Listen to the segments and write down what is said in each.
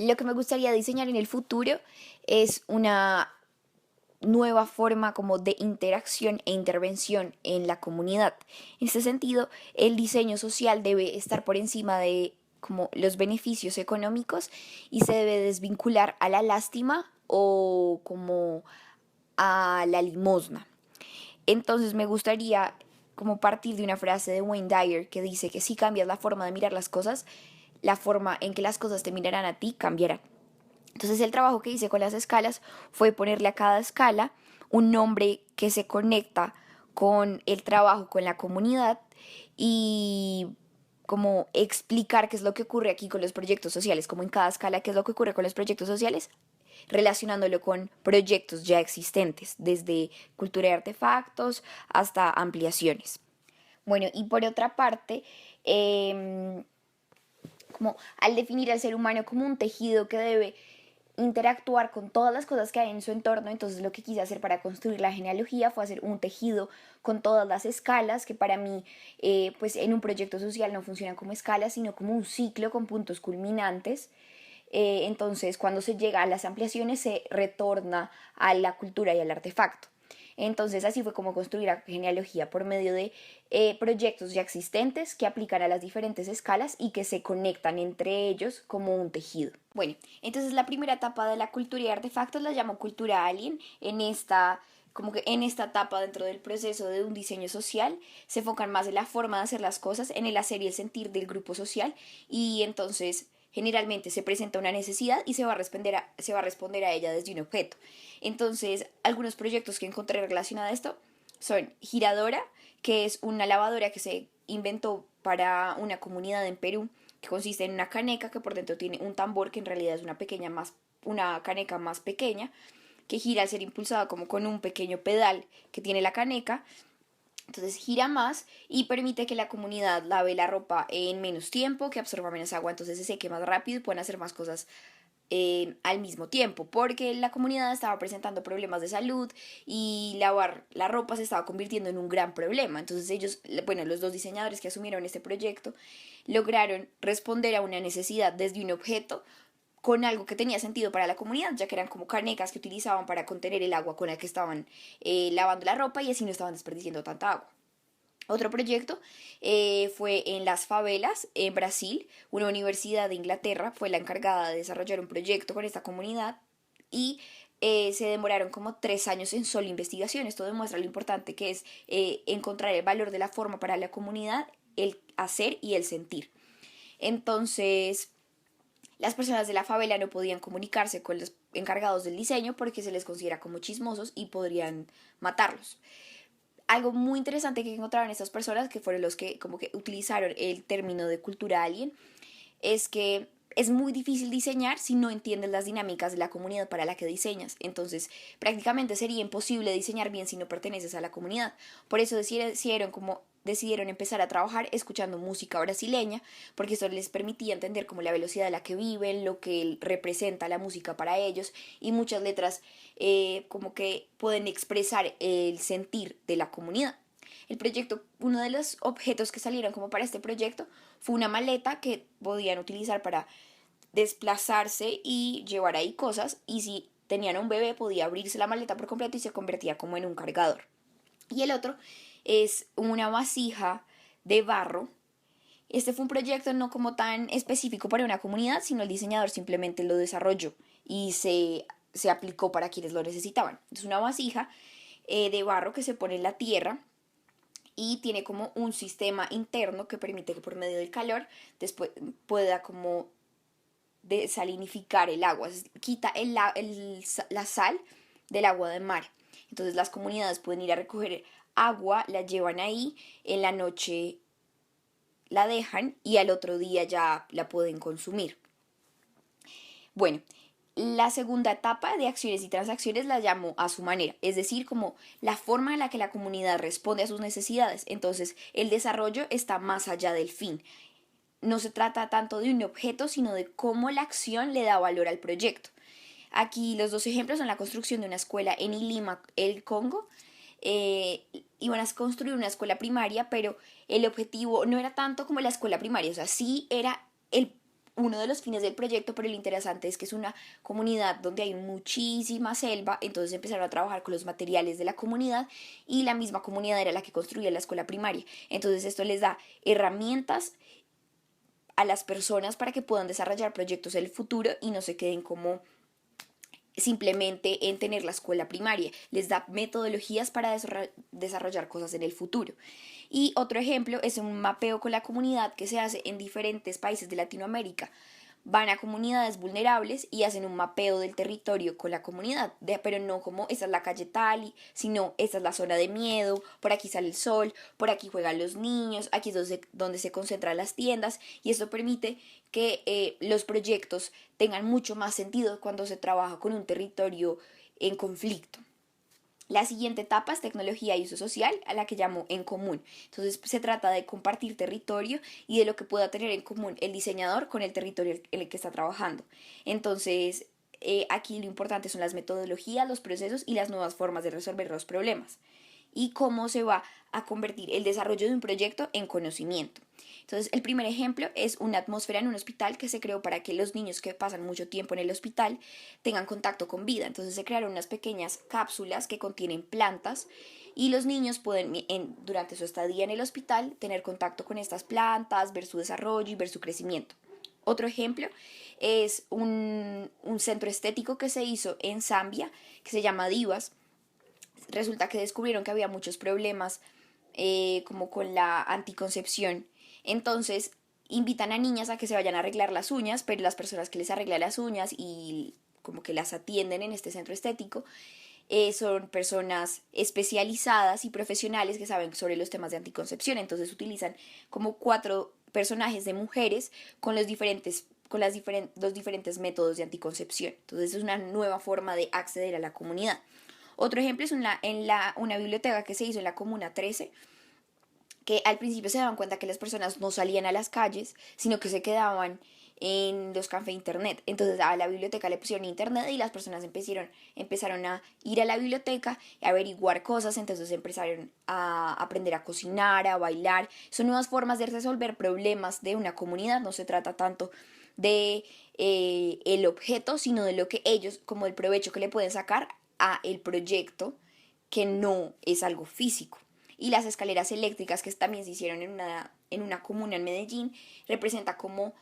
Lo que me gustaría diseñar en el futuro es una nueva forma como de interacción e intervención en la comunidad. En este sentido, el diseño social debe estar por encima de como los beneficios económicos y se debe desvincular a la lástima o como a la limosna. Entonces me gustaría como partir de una frase de Wayne Dyer que dice que si cambias la forma de mirar las cosas, la forma en que las cosas te mirarán a ti cambiará. Entonces el trabajo que hice con las escalas fue ponerle a cada escala un nombre que se conecta con el trabajo, con la comunidad y como explicar qué es lo que ocurre aquí con los proyectos sociales, como en cada escala qué es lo que ocurre con los proyectos sociales, relacionándolo con proyectos ya existentes, desde cultura de artefactos hasta ampliaciones. Bueno, y por otra parte, como al definir al ser humano como un tejido que debe interactuar con todas las cosas que hay en su entorno, entonces lo que quise hacer para construir la genealogía fue hacer un tejido con todas las escalas, que para mí pues en un proyecto social no funcionan como escalas, sino como un ciclo con puntos culminantes. Entonces cuando se llega a las ampliaciones se retorna a la cultura y al artefacto. Entonces así fue como construir la genealogía por medio de proyectos ya existentes que aplican a las diferentes escalas y que se conectan entre ellos como un tejido. Bueno, entonces la primera etapa de la cultura y artefactos la llamo cultura alien. Como que en esta etapa dentro del proceso de un diseño social se enfocan más en la forma de hacer las cosas, en el hacer y el sentir del grupo social y entonces generalmente se presenta una necesidad y se va a responder a ella desde un objeto. Entonces, algunos proyectos que encontré relacionados a esto son Giradora, que es una lavadora que se inventó para una comunidad en Perú, que consiste en una caneca que por dentro tiene un tambor que en realidad es una caneca más pequeña, que gira al ser impulsada como con un pequeño pedal que tiene la caneca. Entonces gira más y permite que la comunidad lave la ropa en menos tiempo, que absorba menos agua, entonces se seque más rápido y pueden hacer más cosas al mismo tiempo, porque la comunidad estaba presentando problemas de salud y lavar la ropa se estaba convirtiendo en un gran problema. Entonces ellos, bueno, los dos diseñadores que asumieron este proyecto, lograron responder a una necesidad desde un objeto con algo que tenía sentido para la comunidad, ya que eran como canecas que utilizaban para contener el agua con la que estaban lavando la ropa y así no estaban desperdiciando tanta agua. Otro proyecto fue en las favelas, en Brasil. Una universidad de Inglaterra fue la encargada de desarrollar un proyecto con esta comunidad y se demoraron como 3 años en solo investigación. Esto demuestra lo importante que es encontrar el valor de la forma para la comunidad, el hacer y el sentir. Entonces, las personas de la favela no podían comunicarse con los encargados del diseño porque se les considera como chismosos y podrían matarlos. Algo muy interesante que encontraron estas personas, que fueron los que como que utilizaron el término de cultura alien, es que es muy difícil diseñar si no entiendes las dinámicas de la comunidad para la que diseñas. Entonces, prácticamente sería imposible diseñar bien si no perteneces a la comunidad. Por eso decidieron empezar a trabajar escuchando música brasileña, porque eso les permitía entender como la velocidad a la que viven, lo que representa la música para ellos, y muchas letras como que pueden expresar el sentir de la comunidad. Uno de los objetos que salieron como para este proyecto fue una maleta que podían utilizar para desplazarse y llevar ahí cosas, y si tenían un bebé podía abrirse la maleta por completo y se convertía como en un cargador. Y el otro es una vasija de barro. Este fue un proyecto no como tan específico para una comunidad, sino el diseñador simplemente lo desarrolló y se aplicó para quienes lo necesitaban. Es una vasija de barro que se pone en la tierra y tiene como un sistema interno que permite que por medio del calor después pueda como desalinificar el agua, quita la sal del agua de mar. Entonces las comunidades pueden ir a recoger agua, la llevan ahí, en la noche la dejan y al otro día ya la pueden consumir. Bueno, la segunda etapa de acciones y transacciones la llamo a su manera, es decir, como la forma en la que la comunidad responde a sus necesidades. Entonces, el desarrollo está más allá del fin. No se trata tanto de un objeto, sino de cómo la acción le da valor al proyecto. Aquí los dos ejemplos son la construcción de una escuela en Lima, el Congo. Iban a construir una escuela primaria, pero el objetivo no era tanto como la escuela primaria, o sea, sí era uno de los fines del proyecto, pero lo interesante es que es una comunidad donde hay muchísima selva, entonces empezaron a trabajar con los materiales de la comunidad y la misma comunidad era la que construía la escuela primaria. Entonces esto les da herramientas a las personas para que puedan desarrollar proyectos en el futuro y no se queden como simplemente en tener la escuela primaria, les da metodologías para desarrollar cosas en el futuro. Y otro ejemplo es un mapeo con la comunidad que se hace en diferentes países de Latinoamérica. Van a comunidades vulnerables y hacen un mapeo del territorio con la comunidad, pero no como esta es la calle tal, sino esta es la zona de miedo, por aquí sale el sol, por aquí juegan los niños, aquí es donde se concentran las tiendas, y esto permite que los proyectos tengan mucho más sentido cuando se trabaja con un territorio en conflicto. La siguiente etapa es tecnología y uso social, a la que llamo en común. Entonces se trata de compartir territorio y de lo que pueda tener en común el diseñador con el territorio en el que está trabajando. Entonces aquí lo importante son las metodologías, los procesos y las nuevas formas de resolver los problemas. Y cómo se va a convertir el desarrollo de un proyecto en conocimiento. Entonces, el primer ejemplo es una atmósfera en un hospital que se creó para que los niños que pasan mucho tiempo en el hospital tengan contacto con vida. Entonces, se crearon unas pequeñas cápsulas que contienen plantas y los niños pueden, durante su estadía en el hospital, tener contacto con estas plantas, ver su desarrollo y ver su crecimiento. Otro ejemplo es un centro estético que se hizo en Zambia, que se llama Divas. Resulta que descubrieron que había muchos problemas como con la anticoncepción. Entonces invitan a niñas a que se vayan a arreglar las uñas, pero las personas que les arreglan las uñas y como que las atienden en este centro estético son personas especializadas y profesionales que saben sobre los temas de anticoncepción. Entonces utilizan como 4 personajes de mujeres con los diferentes métodos de anticoncepción. Entonces es una nueva forma de acceder a la comunidad. Otro ejemplo es una biblioteca que se hizo en la Comuna 13, que al principio se daban cuenta que las personas no salían a las calles, sino que se quedaban en los cafés internet. Entonces a la biblioteca le pusieron internet y las personas empezaron a ir a la biblioteca y a averiguar cosas, entonces empezaron a aprender a cocinar, a bailar. Son nuevas formas de resolver problemas de una comunidad, no se trata tanto de el objeto, sino de lo que ellos, como el provecho que le pueden sacar a el proyecto, que no es algo físico. Y las escaleras eléctricas que también se hicieron en una comuna en Medellín representa como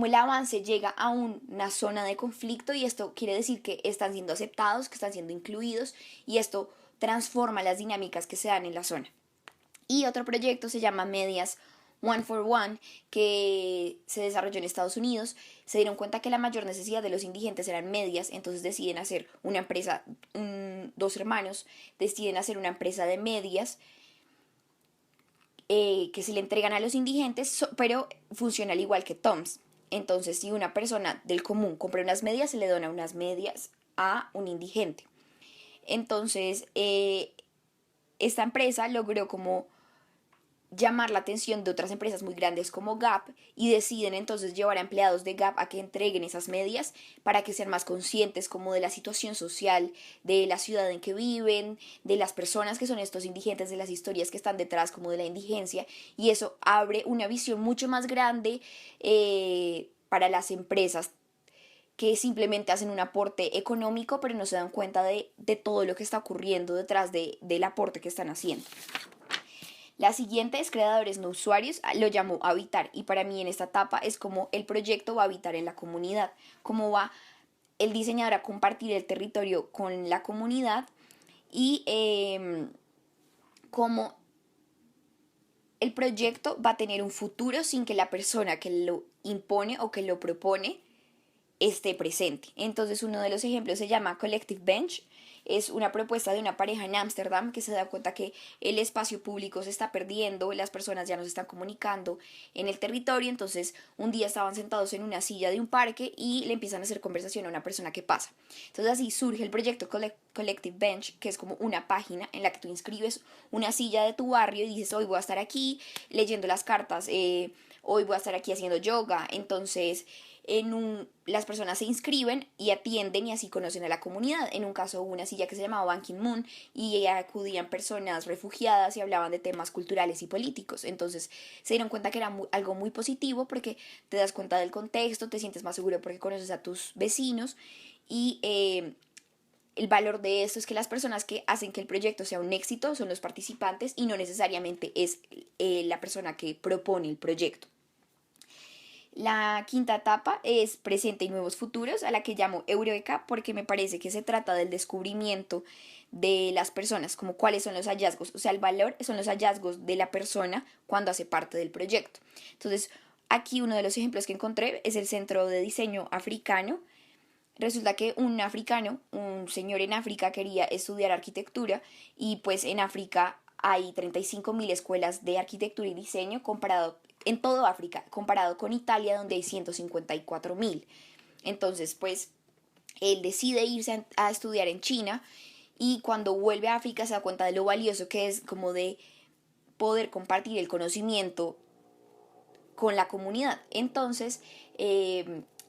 el avance llega a una zona de conflicto, y esto quiere decir que están siendo aceptados, que están siendo incluidos, y esto transforma las dinámicas que se dan en la zona. Y otro proyecto se llama Medias One for One, que se desarrolló en Estados Unidos. Se dieron cuenta que la mayor necesidad de los indigentes eran medias, entonces deciden hacer una empresa, 2 hermanos deciden hacer una empresa de medias que se le entregan a los indigentes, pero funciona al igual que Toms. Entonces, si una persona del común compra unas medias, se le dona unas medias a un indigente. Entonces, esta empresa logró como llamar la atención de otras empresas muy grandes como Gap, y deciden entonces llevar a empleados de Gap a que entreguen esas medias para que sean más conscientes como de la situación social de la ciudad en que viven, de las personas que son estos indigentes, de las historias que están detrás como de la indigencia, y eso abre una visión mucho más grande para las empresas que simplemente hacen un aporte económico pero no se dan cuenta de todo lo que está ocurriendo detrás del aporte que están haciendo. La siguiente es creadores no usuarios, lo llamo habitar, y para mí en esta etapa es como el proyecto va a habitar en la comunidad, cómo va el diseñador a compartir el territorio con la comunidad y cómo el proyecto va a tener un futuro sin que la persona que lo impone o que lo propone esté presente. Entonces uno de los ejemplos se llama Collective Bench. Es una propuesta de una pareja en Ámsterdam que se da cuenta que el espacio público se está perdiendo, las personas ya no se están comunicando en el territorio. Entonces un día estaban sentados en una silla de un parque y le empiezan a hacer conversación a una persona que pasa. Entonces así surge el proyecto Collective Bench, que es como una página en la que tú inscribes una silla de tu barrio y dices, hoy voy a estar aquí leyendo las cartas, hoy voy a estar aquí haciendo yoga. Entonces las personas se inscriben y atienden y así conocen a la comunidad. En un caso hubo una silla que se llamaba Ban Ki-moon y acudían personas refugiadas y hablaban de temas culturales y políticos. Entonces se dieron cuenta que era algo muy positivo porque te das cuenta del contexto, te sientes más seguro porque conoces a tus vecinos y el valor de esto es que las personas que hacen que el proyecto sea un éxito son los participantes y no necesariamente es la persona que propone el proyecto. La quinta etapa es presente y nuevos futuros, a la que llamo Eureka porque me parece que se trata del descubrimiento de las personas, como cuáles son los hallazgos, o sea, el valor son los hallazgos de la persona cuando hace parte del proyecto. Entonces, aquí uno de los ejemplos que encontré es el Centro de Diseño Africano. Resulta que un africano, un señor en África quería estudiar arquitectura y pues en África hay 35.000 escuelas de arquitectura y diseño comparado en todo África, comparado con Italia donde hay 154.000. Entonces pues él decide irse a estudiar en China y cuando vuelve a África se da cuenta de lo valioso que es como de poder compartir el conocimiento con la comunidad. Entonces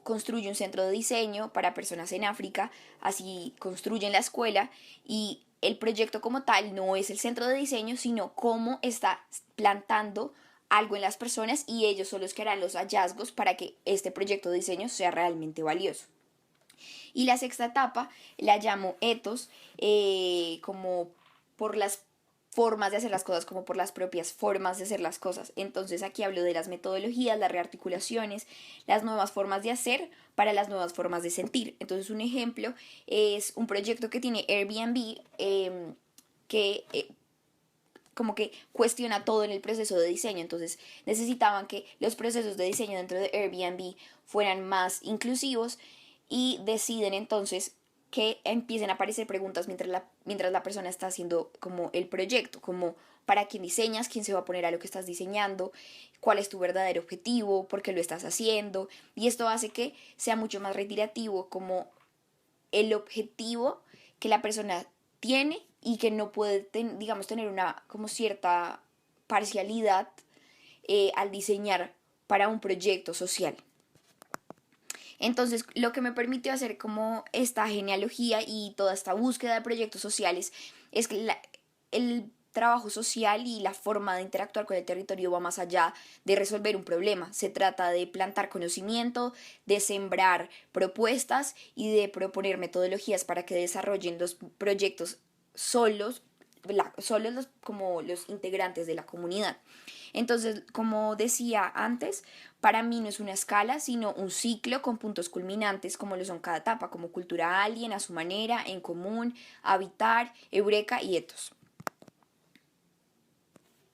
construye un centro de diseño para personas en África, así construyen la escuela y el proyecto como tal no es el centro de diseño, sino cómo está plantando algo en las personas y ellos son los que harán los hallazgos para que este proyecto de diseño sea realmente valioso. Y la sexta etapa la llamo ethos, como por las formas de hacer las cosas, como por las propias formas de hacer las cosas. Entonces aquí hablo de las metodologías, las rearticulaciones, las nuevas formas de hacer para las nuevas formas de sentir. Entonces un ejemplo es un proyecto que tiene Airbnb que como que cuestiona todo en el proceso de diseño. Entonces necesitaban que los procesos de diseño dentro de Airbnb fueran más inclusivos y deciden entonces que empiecen a aparecer preguntas mientras la persona está haciendo como el proyecto, como para quién diseñas, quién se va a poner a lo que estás diseñando, cuál es tu verdadero objetivo, por qué lo estás haciendo, y esto hace que sea mucho más reiterativo como el objetivo que la persona tiene y que no puede, digamos, tener una como cierta parcialidad al diseñar para un proyecto social. Entonces, lo que me permitió hacer como esta genealogía y toda esta búsqueda de proyectos sociales es que el trabajo social y la forma de interactuar con el territorio va más allá de resolver un problema. Se trata de plantar conocimiento, de sembrar propuestas y de proponer metodologías para que desarrollen los proyectos solos, como los integrantes de la comunidad. Entonces, como decía antes, para mí no es una escala, sino un ciclo con puntos culminantes como lo son cada etapa, como cultura alien, a su manera, en común, habitar, eureka y ethos.